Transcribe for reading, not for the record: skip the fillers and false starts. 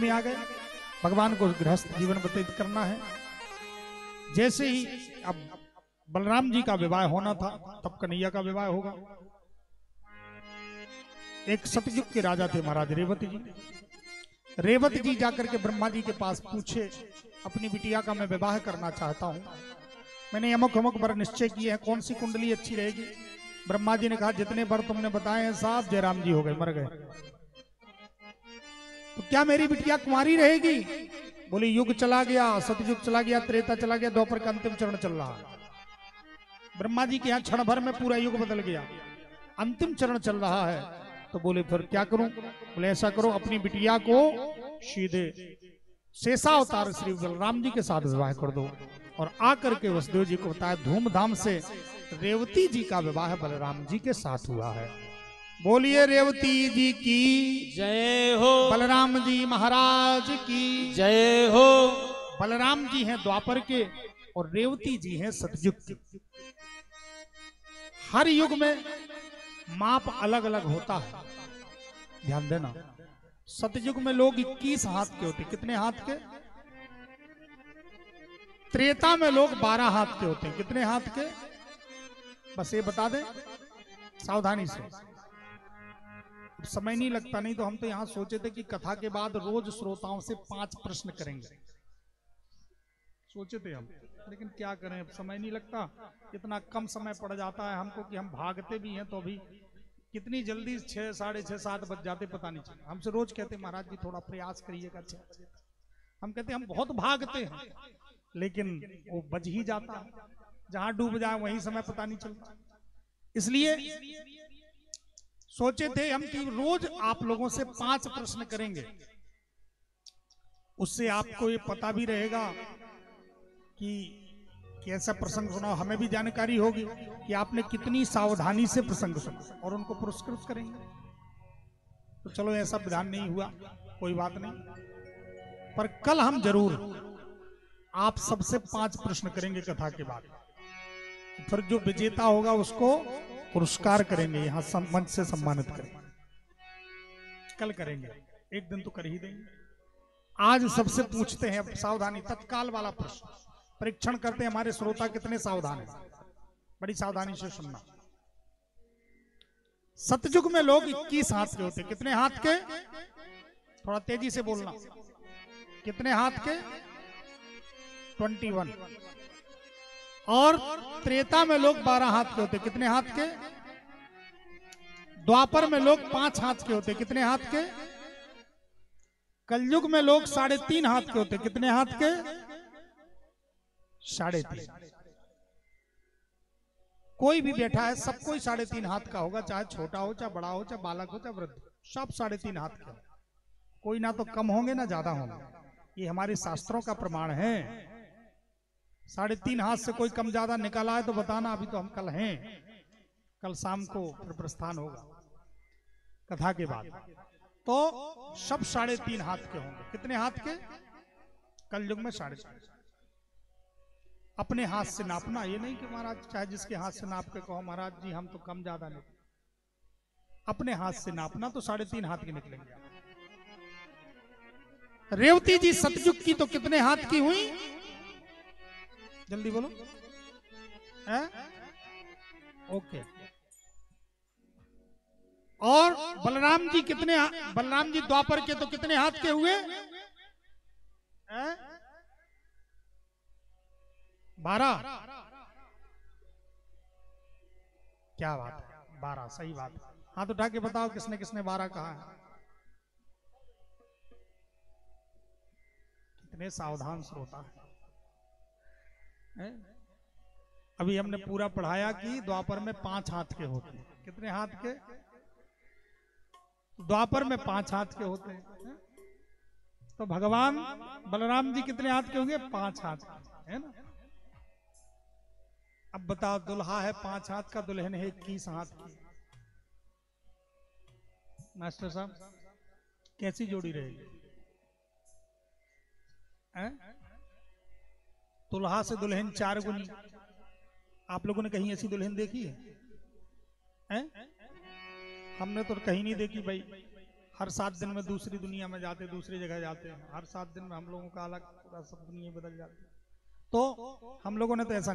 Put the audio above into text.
में आ गए। भगवान को गृहस्थ जीवन व्यतीत करना है। जैसे ही अब बलराम जी का विवाह होना था, तब कन्हैया का विवाह होगा। एक सतयुग के राजा थे महाराज रेवती जी। रेवती जी जाकर के ब्रह्मा जी के पास पूछे, अपनी बिटिया का मैं विवाह करना चाहता हूँ, मैंने अमुक अमुक वर निश्चय किए हैं, कौन सी कुंडली अच्छी रहेगी। ब्रह्मा जी ने कहा, जितने वर तुमने बताए हैं साहब जयराम जी हो गए, मर गए, तो क्या मेरी बिटिया कुंवारी रहेगी? बोले युग चला गया, सतयुग चला गया, त्रेता चला गया, द्वापर का अंतिम चरण चल रहा है। ब्रह्मा जी के यहाँ क्षण भर में पूरा युग बदल गया, अंतिम चरण चल रहा है। तो बोले फिर क्या करूं? बोले ऐसा करो, अपनी बिटिया को सीधे शेषावतार श्री बलराम जी के साथ विवाह कर दो। और आकर के वसुदेव जी को बताया, धूमधाम से रेवती जी का विवाह बलराम जी के साथ हुआ है। बोलिए रेवती जी की जय हो, बलराम जी महाराज की जय हो। बलराम जी हैं द्वापर के और रेवती जी हैं सतयुग के। हर युग में माप अलग अलग होता है, ध्यान देना। सतयुग में लोग 21 हाथ के होते, कितने हाथ के? त्रेता में लोग 12 हाथ के होते हैं, कितने हाथ के? बस ये बता दें सावधानी से, समय नहीं लगता, नहीं तो हम तो यहां सोचे थे कि कथा के बाद रोज श्रोताओं से 5 प्रश्न करेंगे, सोचे थे हम, लेकिन क्या करें, अब समय नहीं लगता, इतना कम समय पड़ जाता है हमको कि हम भागते भी हैं तो अभी कितनी जल्दी 6, साढ़े 6, 7 बज जाते पता नहीं चलता। हमसे रोज कहते महाराज जी थोड़ा प्रयास करिएगा 6 बजे, हम कहते हम बहुत भागते हैं, लेकिन वो बज ही जाता है, जहां डूब जाए वहीं समय पता नहीं चलता। इसलिए सोचे थे हम कि रोज आप लोगों से 5 प्रश्न करेंगे, उससे आपको ये पता भी रहेगा कि कैसा प्रसंग सुना, हमें भी जानकारी होगी कि आपने कितनी सावधानी से प्रसंग सुना, और उनको पुरस्कृत करेंगे। तो चलो ऐसा विधान नहीं हुआ, कोई बात नहीं, पर कल हम जरूर आप सबसे 5 प्रश्न करेंगे कथा के बाद। फिर जो विजेता होगा उसको पुरस्कार करेंगे, यहां मंच से सम्मानित करेंगे, कल करेंगे, एक दिन तो कर ही देंगे। आज सबसे पूछते हैं, अब सावधानी, तत्काल वाला प्रश्न, परीक्षण करते हैं हमारे श्रोता कितने सावधान हैं, बड़ी सावधानी से सुनना। सतयुग में लोग 21 हाथ के होते, कितने हाथ के? थोड़ा तेजी से बोलना, कितने हाथ के? 21। और त्रेता में लोग 12 हाथ के होते, कितने हाथ के? द्वापर में लोग 5 हाथ के होते, कितने हाथ के? कलयुग में लोग 3.5 हाथ के होते, कितने हाथ के? 3.5। कोई भी बैठा है सबको ही 3.5 हाथ का होगा, चाहे छोटा हो, चाहे बड़ा हो, चाहे बालक हो, चाहे वृद्ध, सब 3.5 हाथ के, कोई ना तो कम होंगे ना ज्यादा होंगे, ये हमारे शास्त्रों का प्रमाण है। 3.5 हाथ से कोई कम ज्यादा निकाला है तो बताना, अभी तो हम कल हैं, कल शाम को फिर प्रस्थान होगा कथा के बाद, तो सब 3.5 हाथ के होंगे, कितने हाथ के? कलयुग में 3.5। अपने हाथ से नापना, ये नहीं कि महाराज चाहे जिसके हाथ से नाप के कहो महाराज जी हम तो कम ज्यादा नहीं, अपने हाथ से नापना तो 3.5 हाथ के निकलेंगे। रेवती जी सतयुग की तो कितने हाथ की हुई? जल्दी बोलो है? ओके। और बलराम जी कितने? बलराम जी द्वापर के तो कितने हाथ के हुए? 12। क्या बात है, 12 सही बात है। हाथ उठा के बताओ किसने किसने 12 कहा है? कितने सावधान श्रोता है। अभी हमने पूरा पढ़ाया कि द्वापर में 5 हाथ के होते हैं, कितने हाथ के? द्वापर में 5 हाथ के होते हैं, तो भगवान बलराम जी कितने हाथ के होंगे? 5 हाथ के, है ना। अब बताओ, दुल्हा है 5 हाथ का, दुल्हन है 21 हाथ की, मास्टर साहब कैसी जोड़ी रहेगी? दुल्हा से दुल्हन 4 गुनी। आप लोगों ने कहीं ऐसी दुल्हन देखी है? हमने तो कहीं नहीं देखी भाई। हर 7 दिन में दूसरी दुनिया में जाते, दूसरी जगह जाते हैं, हर 7 दिन में हम लोगों का अलग पूरा सब दुनिया बदल जाती है। तो हम लोगों ने तो ऐसा